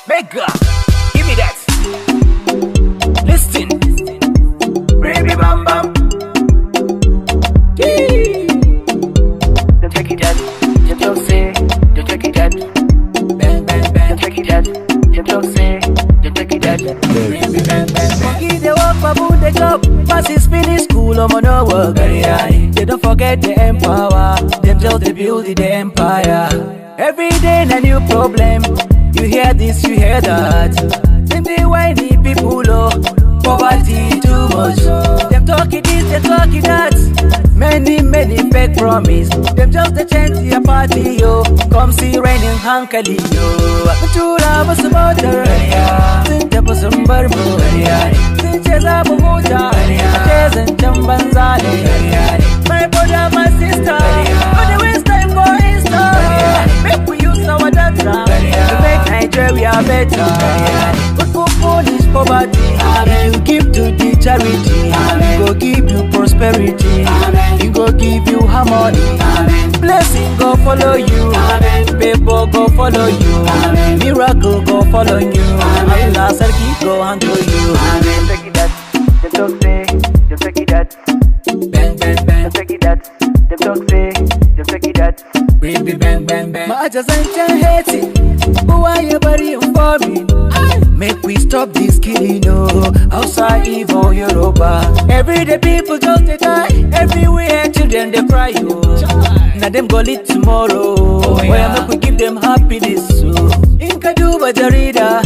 Mega, give me that. Listen, baby bam bam. Don't take it that, just don't say. Don't take it that, bang bang bang. Don't take it that, just don't say. Don't take it that, baby bang bang bang. Monkey they walk, baboon they chop. Masses finish school, I'm on no work. They don't forget the empower. Them just they build the empire. Every day a new problem. You hear this, you hear that. Them they whiny people, oh, poverty too much. Them talking this, they talking that. Many fake promise. Them just the chance your party, yo. Come see raining hankali, yo. Chula was about the Think there was some burbo. Think there's a bomoja. There's a jambanzale. My brother, my sister. But the waste time for Insta. Make we use our data. Nigeria better. But for Polish poverty, you give to the charity. He go give you prosperity. He go give you harmony. Blessing go follow you. People go follow you. Miracle go follow you. Allah Sarki go handle you. Take it that, them talk say, them take it that. Bang bang bang, take it that. Them talk say, them take it that. Baby bang bang bang. Ma just ain't hate it. But why you burying for me? Make we stop this killing, no. Outside evil Yoruba. Everyday people just they die. Everywhere children they cry, yo. Now them go lit tomorrow. Where make we give them happiness, so. In Kaduba Jarida,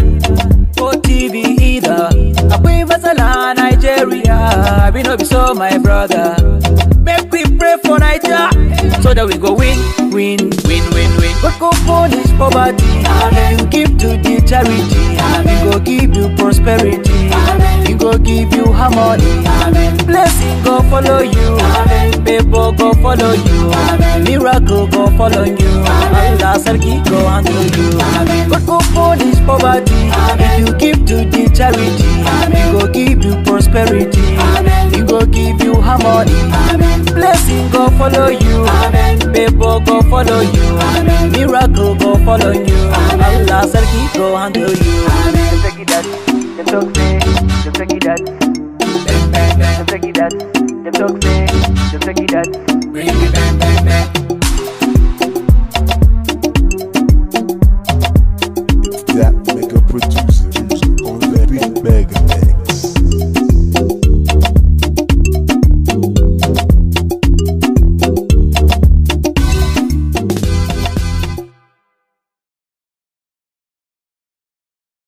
for TV either. Abu Masala, Nigeria. We know be so, my brother. Make we pray for Nigeria, so that we go win. But go punish poverty. You give to the charity. He go give you prosperity. He go give you harmony. Blessing go follow you. People go follow you. Miracle go follow you. Allah Sarki go handle you. But go punish poverty. If you give to the charity, he go give you prosperity. He go give you harmony. Blessing go follow you. People go follow you. Miracle go follow you. Allah Sarki go handle you. Them take it that, them talk say, them take it that. Bang bang bang, them take it that, them talk say, them take it that.